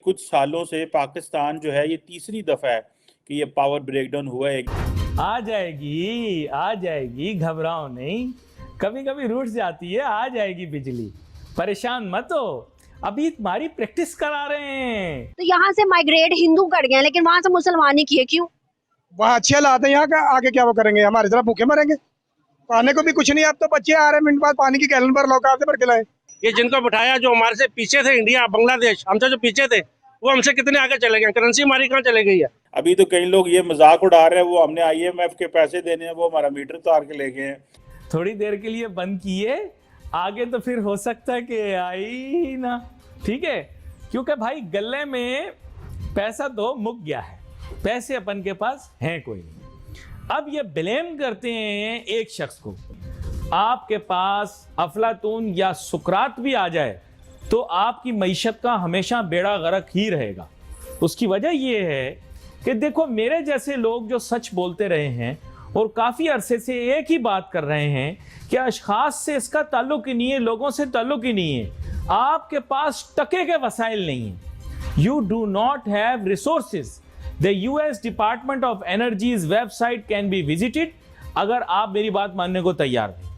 कुछ सालों से पाकिस्तान जो है ये तीसरी दफा है कि ये पावर ब्रेकडाउन हुआ है। आ जाएगी, घबराओ नहीं। कभी कभी रूठ जाती है, आ जाएगी बिजली, परेशान मत हो। अभी तुम्हारी प्रैक्टिस करा रहे हैं। तो यहाँ से माइग्रेट हिंदू कर गए, लेकिन वहां से मुसलमानी किए क्यों? वहाँ अच्छे हालात है, यहाँ का आगे क्या वो करेंगे? हमारी तरह भूखे मरेंगे? खाने को भी कुछ नहीं। अब तो बच्चे आ रहे हैं, मिनट बाद पानी की गैलन पर लौका से भर के लाए। ये जिनको बिठाया, जो हमारे से पीछे थे, इंडिया बांग्लादेश हमसे जो पीछे थे, वो हमसे कितने आगे चले गए। करेंसी हमारी कहाँ चले गई है? अभी तो कई लोग ये मजाक उड़ा रहे हैं, वो हमने IMF के पैसे देने हैं, वो हमारा मीटर उतार के ले गए हैं। थोड़ी देर के लिए बंद किए, आगे तो फिर हो सकता है कि आई ना। ठीक है, क्योंकि भाई गले में पैसा तो मुक गया है, पैसे अपन के पास हैं कोई नहीं। अब ये ब्लेम करते हैं एक शख्स को। आपके पास अफलातून या सुकरात भी आ जाए तो आपकी मईशत का हमेशा बेड़ा गर्क ही रहेगा। उसकी वजह यह है कि देखो, मेरे जैसे लोग जो सच बोलते रहे हैं और काफी अरसे से एक ही बात कर रहे हैं कि अशखास से इसका ताल्लुक ही नहीं है, लोगों से ताल्लुक ही नहीं है। आपके पास टके के वसाइल नहीं है। You do not have resources. The US department of energies website can be visited, अगर आप मेरी बात मानने को तैयार हैं।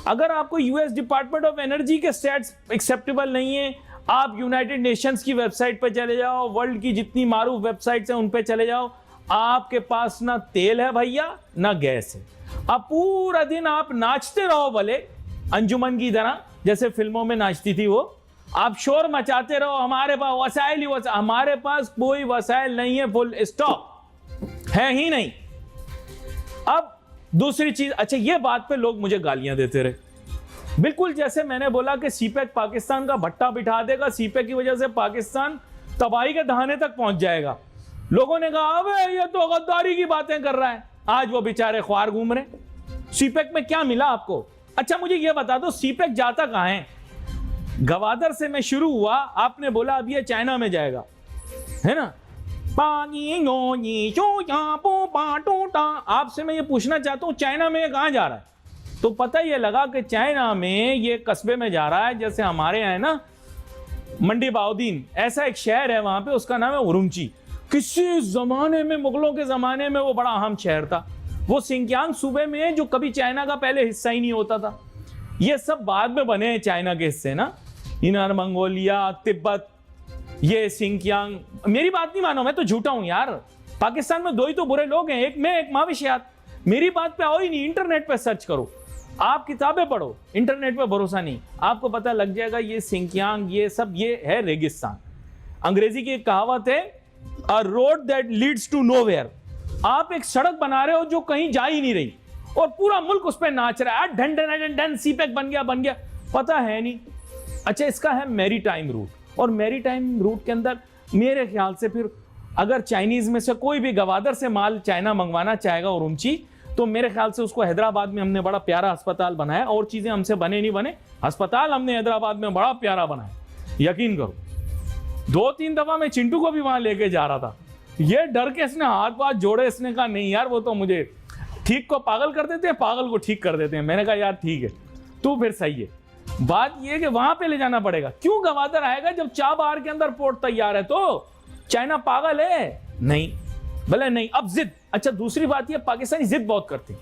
अगर आपको US डिपार्टमेंट ऑफ एनर्जी के स्टैट्स एक्सेप्टेबल नहीं है, आप यूनाइटेड नेशंस की वेबसाइट पर चले जाओ, वर्ल्ड की जितनी मारूफ वेबसाइट्स हैं उन पे चले जाओ। आपके पास ना तेल है भैया, ना गैस है। अब पूरा दिन आप नाचते रहो भले, अंजुमन की तरह, जैसे फिल्मों में नाचती थी वो। आप शोर मचाते रहो, हमारे पास वसाइल ही वसाइल। हमारे पास कोई वसाइल नहीं है, फुल स्टॉप है ही नहीं। अब दूसरी चीज, अच्छा ये बात पे लोग मुझे गालियां देते रहे, बिल्कुल जैसे मैंने बोला कि सीपेक पाकिस्तान का भट्टा बिठा देगा, सीपेक की वजह से पाकिस्तान तबाही के दहाने तक पहुंच जाएगा। लोगों ने कहा अबे ये तो गद्दारी की बातें कर रहा है। आज वो बेचारे ख्वार घूम रहे। सीपेक में क्या मिला आपको? अच्छा मुझे ये बता दो, सीपेक जाता कहां है? गवादर से मैं शुरू हुआ, आपने बोला अब ये चाइना में जाएगा, है ना? आपसे मैं ये पूछना चाहता हूं, चाइना में ये कहां जा रहा है? तो पता ये लगा कि चाइना में ये कस्बे में जा रहा है, जैसे हमारे यहाँ है ना मंडी बाउदीन, ऐसा एक शहर है वहां पे, उसका नाम है उरुमची। किसी जमाने में, मुगलों के जमाने में वो बड़ा अहम शहर था। वो सिंकियांग सूबे में, जो कभी चाइना का पहले हिस्सा ही नहीं होता था। ये सब बाद में बने हैं चाइना के हिस्से ना, इनर मंगोलिया, तिब्बत, ये सिंकियांग। मेरी बात नहीं मानो, मैं तो झूठा हूं यार। पाकिस्तान में दो ही तो बुरे लोग हैं, एक मैं एक माविशियात। मेरी बात पे आओ ही नहीं, इंटरनेट पे सर्च करो, आप किताबें पढ़ो, इंटरनेट पे भरोसा नहीं। आपको पता लग जाएगा ये सिंकियांग, ये सब ये है रेगिस्तान। अंग्रेजी की एक कहावत है, a road that leads to nowhere. आप एक सड़क बना रहे हो जो कहीं जा ही नहीं रही और पूरा मुल्क उस पर नाच रहा है, ढन ढन ढन, सीपेक बन गया, पता है नहीं। अच्छा, इसका है मैरी टाइम रूट, और मैरी टाइम रूट के अंदर मेरे ख्याल से फिर अगर चाइनीज में से कोई भी गवादर से माल चाइना मंगवाना चाहेगा उरुमची, तो मेरे ख्याल से उसको हैदराबाद में हमने बड़ा प्यारा अस्पताल बनाया। और चीजें हमसे बने नहीं बने, अस्पताल हमने हैदराबाद में बड़ा प्यारा बनाया, यकीन करो। 2-3 दफा मैं चिंटू को भी वहां लेके जा रहा था, ये डर के इसने हाथ पाथ जोड़े, इसने कहा नहीं यार वो तो मुझे ठीक को पागल कर देते हैं, पागल को ठीक कर देते हैं। मैंने कहा यार ठीक है, तू फिर सही है। बात यह कि वहां पे ले जाना पड़ेगा। क्यों गवादर आएगा जब चाबार के अंदर पोर्ट तैयार है? तो चाइना पागल है? नहीं, भले नहीं। अब जिद, अच्छा दूसरी बात यह, पाकिस्तानी जिद बहुत करते हैं।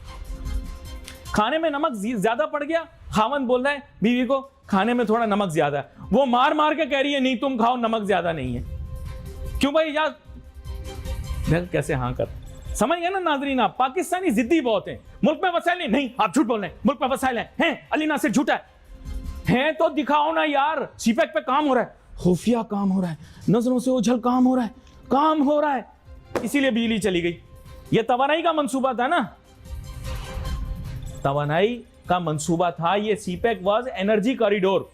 खाने में नमक ज्यादा पड़ गया, खावंद बोल रहा है बीवी को खाने में थोड़ा नमक ज्यादा है, वो मार मार के कह रही है नहीं तुम खाओ, नमक ज्यादा नहीं है। क्यों भाई यार? कैसे हाँ कर, समझ गए ना नाजरीन आप? पाकिस्तानी जिद्दी बहुत है। मुल्क में वसाइल नहीं, आप झूठ बोल रहे हैं, मुल्क में वसाइल हैं, अली नासिर झूठा है तो दिखाओ ना यार। सीपेक पे काम हो रहा है, खुफिया काम हो रहा है, नजरों से ओझल काम हो रहा है, इसीलिए बिजली चली गई। ये तवानाई का मंसूबा था ना, तवानाई का मंसूबा था ये। CPEC was energy corridor.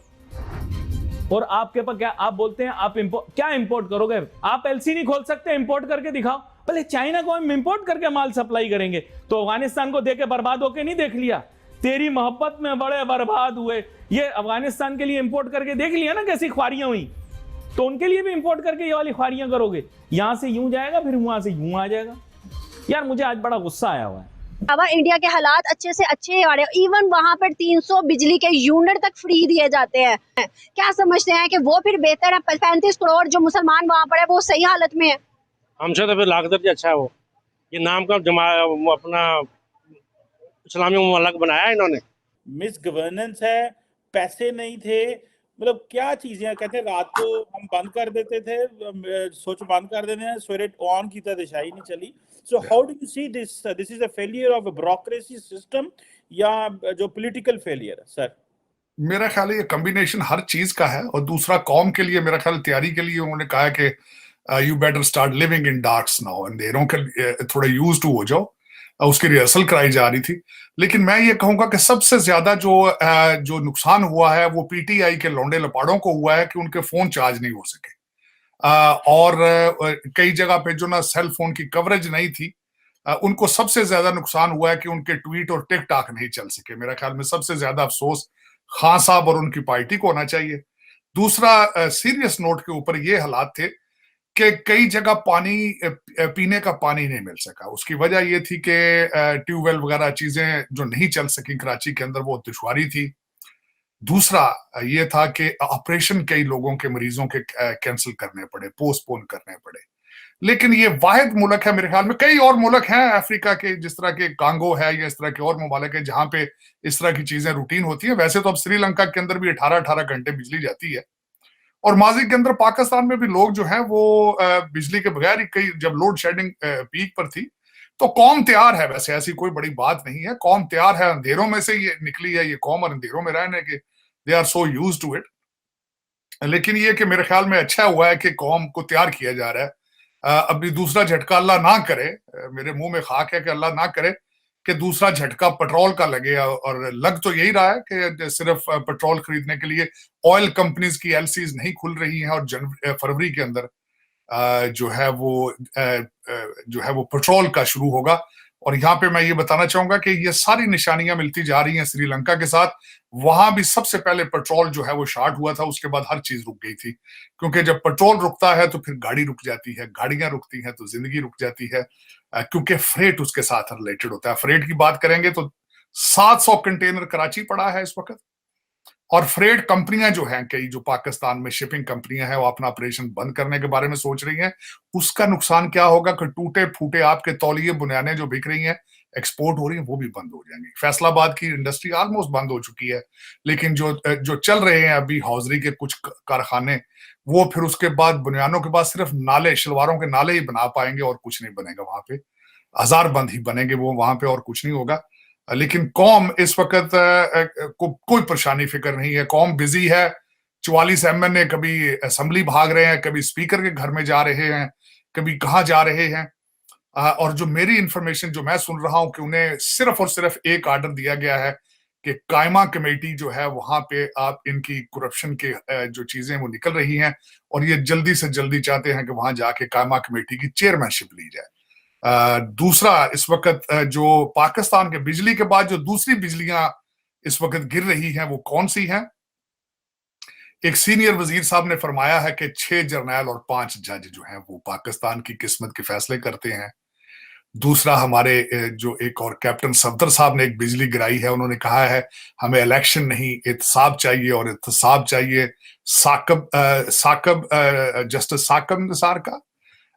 और आपके पास क्या, आप बोलते हैं आप क्या इंपोर्ट करोगे? आप LC नहीं खोल सकते, इंपोर्ट करके दिखाओ। पहले चाइना को हम इंपोर्ट करके माल सप्लाई करेंगे, तो अफगानिस्तान को देके बर्बाद होके नहीं देख लिया? तेरी मोहब्बत में बड़े बर्बाद हुए। ये अफगानिस्तान के लिए इंपोर्ट करके देख लिया ना कैसी ख्वारियां हुई, तो उनके लिए भी इंपोर्ट करके ये वाली ख्वारियां करोगे। यहां से यूं जाएगा, फिर वहां से यूं आ जाएगा। यार मुझे आज बड़ा गुस्सा आया हुआ है, अब इंडिया के हालात अच्छे से अच्छे आ रहे हैं, इवन वहाँ पर 300 बिजली के यूनिट तक फ्री दिए जाते हैं। क्या समझते हैं कि वो फिर बेहतर है? 35 करोड़ जो मुसलमान वहाँ पर है वो सही हालत में है? हमसे तो फिर लाख दर्जे अच्छा है वो। ये नाम का अपना इस्लामी मुल्क बनाया है इन्होंने। मिस गवर्नेंस है, पैसे नहीं थे, मतलब क्या चीजें कहते हैं। रात को हम बंद कर देते थे, स्विच बंद कर देते हैं, सवेरे ऑन की तो दिशा ही नहीं चली। So how do you see this? This is a failure of a bureaucracy system या जो पॉलिटिकल फेलियर है सर? मेरा ख्याल है ये कॉम्बिनेशन हर चीज का है। और दूसरा, कौम के लिए मेरा ख्याल तैयारी के लिए उन्होंने कहा कि you better start living in darks now, अंधेरों के थोड़े यूज टू हो जाओ। उसकी रिहर्सल कराई जा रही थी। लेकिन मैं ये कहूंगा कि सबसे ज्यादा जो नुकसान हुआ है वो पीटीआई के लौंडे लपाड़ों को हुआ है कि उनके फोन चार्ज नहीं हो सके। और कई जगह पे जो ना सेल फोन की कवरेज नहीं थी, उनको सबसे ज्यादा नुकसान हुआ है कि उनके ट्वीट और टिकटॉक नहीं चल सके। मेरा ख्याल में सबसे ज्यादा अफसोस खान साहब और उनकी पार्टी को होना चाहिए। दूसरा, सीरियस नोट के ऊपर ये हालात थे कि कई जगह पानी, पीने का पानी नहीं मिल सका। उसकी वजह ये थी कि ट्यूबवेल वगैरह चीजें जो नहीं चल सकी कराची के अंदर, वो दुश्वारी थी। दूसरा ये था कि ऑपरेशन कई लोगों के, मरीजों के कैंसिल करने पड़े, पोस्टपोन करने पड़े। लेकिन ये वाहिद मुल्क है, मेरे ख्याल में कई और मुल्क हैं अफ्रीका के, जिस तरह के कांगो है या इस तरह के और ममालिक है जहां पे इस तरह की चीजें रूटीन होती है। वैसे तो अब श्रीलंका के अंदर भी 18-18 घंटे बिजली जाती है। और माजी के अंदर पाकिस्तान में भी लोग जो हैं वो बिजली के बगैर ही, कई जब लोड शेडिंग पीक पर थी, तो कौम तैयार है। वैसे ऐसी कोई बड़ी बात नहीं है, कौम तैयार है। अंधेरों में से ये निकली है ये कौम, और अंधेरों में रहने के they are so used to it. लेकिन ये कि मेरे ख्याल में अच्छा हुआ है कि कौम को तैयार किया जा रहा है। अभी दूसरा झटका अल्लाह ना करे, मेरे मुंह में खाक है कि अल्लाह ना करे कि दूसरा झटका पेट्रोल का लगे। और लग तो यही रहा है कि सिर्फ पेट्रोल खरीदने के लिए ऑयल कंपनीज की एलसीज नहीं खुल रही हैं, और फरवरी के अंदर जो है वो पेट्रोल का शुरू होगा। और यहाँ पे मैं ये बताना चाहूंगा कि ये सारी निशानियां मिलती जा रही हैं श्रीलंका के साथ। वहां भी सबसे पहले पेट्रोल जो है वो शॉर्ट हुआ था, उसके बाद हर चीज रुक गई थी। क्योंकि जब पेट्रोल रुकता है तो फिर गाड़ी रुक जाती है, गाड़ियां रुकती हैं तो जिंदगी रुक जाती है, क्योंकि फ्रेट उसके साथ रिलेटेड होता है। फ्रेट की बात करेंगे तो 700 कंटेनर कराची पड़ा है इस वक्त। और फ्रेट कंपनियां जो हैं, कई जो पाकिस्तान में शिपिंग कंपनियां हैं, वो अपना ऑपरेशन बंद करने के बारे में सोच रही हैं। उसका नुकसान क्या होगा कि टूटे फूटे आपके तौलिए बुनियादें जो बिक रही हैं, एक्सपोर्ट हो रही हैं, वो भी बंद हो जाएंगी। फैसलाबाद की इंडस्ट्री ऑलमोस्ट बंद हो चुकी है, लेकिन जो चल रहे हैं अभी हौजरी के कुछ कारखाने, वो फिर उसके बाद बुनियादों के बाद सिर्फ नाले, शलवारों के नाले ही बना पाएंगे और कुछ नहीं बनेगा वहां पे। हजार बंद ही बनेंगे वो वहां पे, और कुछ नहीं होगा। लेकिन कौम इस वक्त कोई परेशानी फिक्र नहीं है, कौम बिजी है। 44 एमएनए कभी असेंबली भाग रहे हैं, कभी स्पीकर के घर में जा रहे हैं, कभी कहाँ जा रहे हैं। और जो मेरी इंफॉर्मेशन जो मैं सुन रहा हूं कि उन्हें सिर्फ और सिर्फ एक ऑर्डर दिया गया है कि कायमा कमेटी जो है वहां पे आप इनकी करप्शन के जो चीजें वो निकल रही हैं, और ये जल्दी से जल्दी चाहते हैं कि वहां जाके कायमा कमेटी की चेयरमैनशिप ली जाए। दूसरा, इस वक्त जो पाकिस्तान के बिजली के बाद जो दूसरी बिजलियां इस वक्त गिर रही हैं वो कौन सी हैं? एक सीनियर वजीर साहब ने फरमाया है कि 6 जर्नैल और 5 जज जो हैं वो पाकिस्तान की किस्मत के फैसले करते हैं। दूसरा, हमारे जो एक और कैप्टन सफदर साहब ने एक बिजली गिराई है, उन्होंने कहा है हमें इलेक्शन नहीं, एहतसाब चाहिए, और एहतसाब चाहिए जस्टिस साकब निसार का,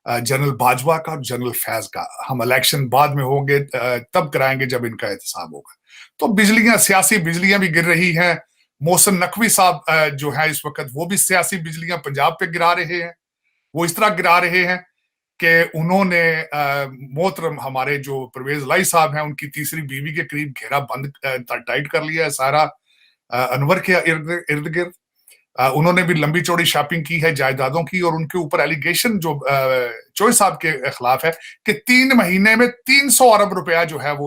जनरल बाजवा का और जनरल फैज का। हम इलेक्शन बाद में होंगे, तब कराएंगे जब इनका एहतसाब होगा। तो बिजलियां, सियासी बिजलियां भी गिर रही हैं। मोहसिन नकवी साहब जो है इस वक्त, वो भी सियासी बिजलियां पंजाब पे गिरा रहे हैं। वो इस तरह गिरा रहे हैं कि उन्होंने मोहतरम हमारे जो परवेज लाई साहब हैं, उनकी तीसरी बीवी के करीब घेरा बंद टाइट कर लिया है सारा अनवर के इर्द गिर्द। उन्होंने भी लंबी चौड़ी शॉपिंग की है जायदादों की, और उनके ऊपर एलिगेशन जो चोई साहब के खिलाफ है कि 3 महीने में 300 अरब रुपया जो है वो